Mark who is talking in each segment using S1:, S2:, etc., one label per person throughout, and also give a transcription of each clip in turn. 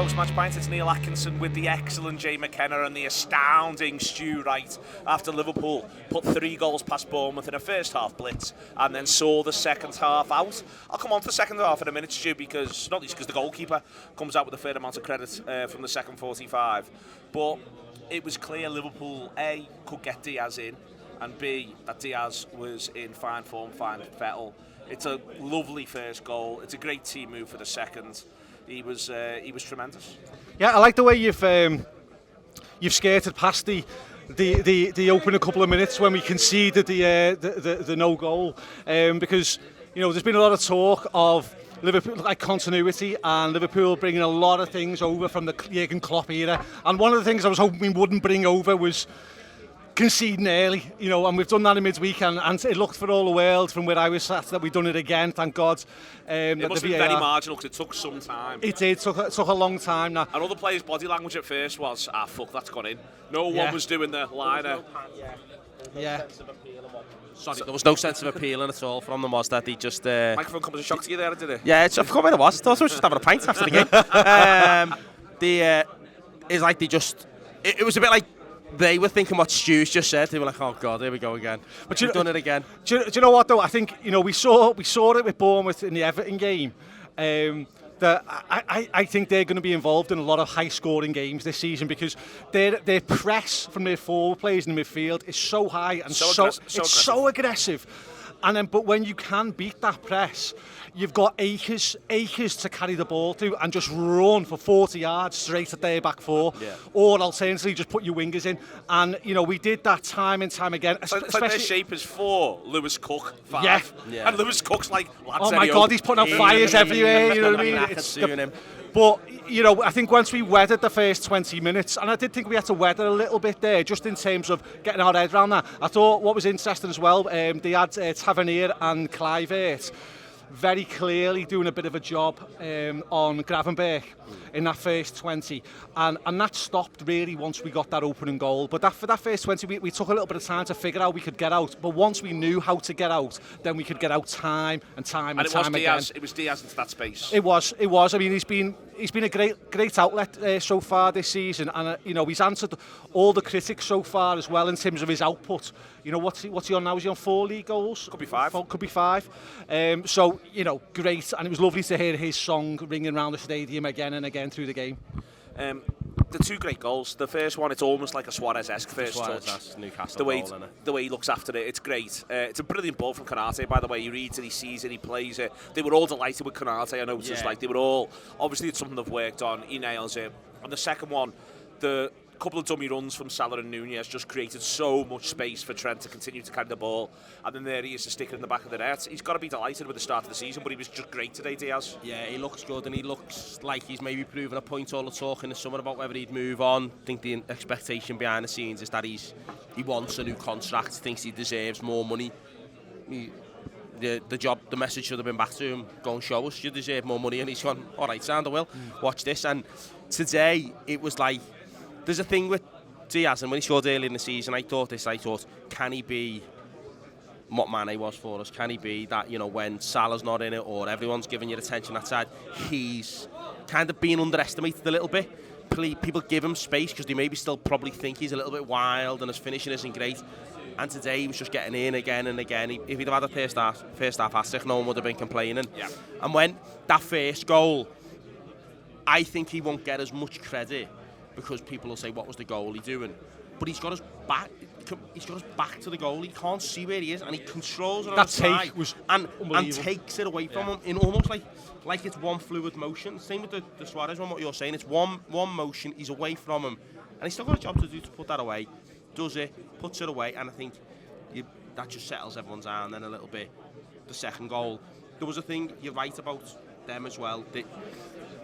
S1: post-match pint. It's Neil Atkinson with the excellent McKenna and the astounding Wright after Liverpool put 3 goals past Bournemouth in a first half blitz and then saw the second half out. I'll come on to the second half in a minute, Stu, because not least because the goalkeeper comes out with a fair amount of credit from the second 45. But it was clear Liverpool, A, could get Diaz in, and B, that Diaz was in fine form, fine fettle. It's a lovely first goal. It's a great team move for the second. He was tremendous. Yeah,
S2: I like the way you've skated past the opening couple of minutes when we conceded the no goal, because there's been a lot of talk of Liverpool like continuity and Liverpool bringing a lot of things over from the Jurgen Klopp era, and one of the things I was hoping we wouldn't bring over was conceding early, and we've done that in midweek, and it looked for all the world from where I was sat that we've done it again, thank God.
S1: It must have been very marginal because it took some time.
S2: It did, took a long time now.
S1: And all the players' body language at first was, fuck, that's gone in. No one was doing the liner.
S3: Sorry, there was no sense of appealing at all from them, was that? They just...
S1: Microphone comes as a shock to you there, did it?
S3: Yeah, I forgot where it was. I thought I was just having a pint after the game. It's like they just... It was a bit like they were thinking what Stu's just said. They were like, oh God, here we go again. But we've done it again.
S2: Do you know what, though? I think, we saw it with Bournemouth in the Everton game. That I think they're going to be involved in a lot of high-scoring games this season because their press from their forward players in the midfield is so high and so aggressive. And then, but when you can beat that press, you've got acres to carry the ball through and just run for 40 yards straight at their back four, or alternatively just put your wingers in. And we did that time and time again.
S1: It's like their shape is 4, Lewis Cook 5, and Lewis Cook's like,
S2: oh my God, he's putting out fires everywhere. You know what I mean? But I think once we weathered the first 20 minutes, and I did think we had to weather a little bit there, just in terms of getting our head around that. I thought what was interesting as well, they had Tavernier and Kluivert very clearly doing a bit of a job on Gravenberch in that first 20, and that stopped really once we got that opening goal. But for that first 20, we took a little bit of time to figure out we could get out. But once we knew how to get out, then we could get out time and time again.
S1: It was Diaz into that space.
S2: It was. I mean, he's been a great outlet so far this season, and he's answered all the critics so far as well in terms of his output. What's he on now? Is he on 4 league goals?
S1: Could be 5.
S2: Could be 5. So great, and it was lovely to hear his song ringing around the stadium again and again through the game.
S1: The 2 great goals. The first one, it's almost like a Suarez-esque first touch.
S3: Newcastle goal,
S1: the way he looks after it, it's great. It's a brilliant ball from Konate, by the way. He reads it, he sees it, he plays it. They were all delighted with Konate. I noticed, they were all, obviously it's something they've worked on. He nails it. And the second one, the couple of dummy runs from Salah and Nunez just created so much space for Trent to continue to carry the ball, and then there he is to stick it in the back of the net. He's got to be delighted with the start of the season, but he was just great today, Diaz.
S3: Yeah, he looks good, and he looks like he's maybe proven a point. All the talk in the summer about whether he'd move on. I think the expectation behind the scenes is that he wants a new contract, thinks he deserves more money. The message should have been back to him, go and show us you deserve more money, and he's gone, all right, Sander, Will, watch this. And today it was like, there's a thing with Diaz, and when he scored early in the season, I thought, can he be what Mane was for us? Can he be that, when Salah's not in it or everyone's giving you attention that side, he's kind of being underestimated a little bit. People give him space because they maybe still probably think he's a little bit wild and his finishing isn't great. And today he was just getting in again and again. If he'd have had a first half hat-trick, no one would have been complaining. Yeah. And when that first goal, I think he won't get as much credit, because people will say, what was the goalie doing? But he's got his back. He's got his back to the goal. He can't see where he is, and he controls it on the side and takes it away from him in almost like it's one fluid motion. Same with the Suarez one. What you're saying, it's one motion. He's away from him, and he's still got a job to do to put that away. Does it? Puts it away, and I think that just settles everyone down. Then a little bit. The second goal, there was a thing you're right about them as well.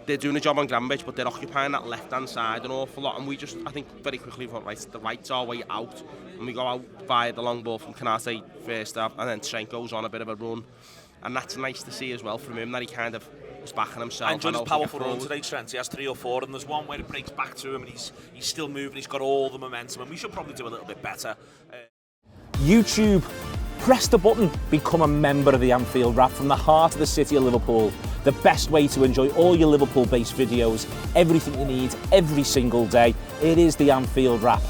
S3: They're doing a job on Gravenberch, but they're occupying that left-hand side an awful lot. And we just, I think, very quickly thought, right, the right's our way out. And we go out via the long ball from Konate first half, and then Trent goes on a bit of a run. And that's nice to see as well from him, that he kind of was backing himself.
S1: And just powerful run today, Trent. He has 3 or 4, and there's one where it breaks back to him, and he's still moving. He's got all the momentum, and we should probably do a little bit better.
S4: YouTube
S1: Press the button, become a member of the Anfield Wrap from the heart of the city of Liverpool. The best way to enjoy all your Liverpool-based videos, everything you need, every single day. It is the Anfield Wrap.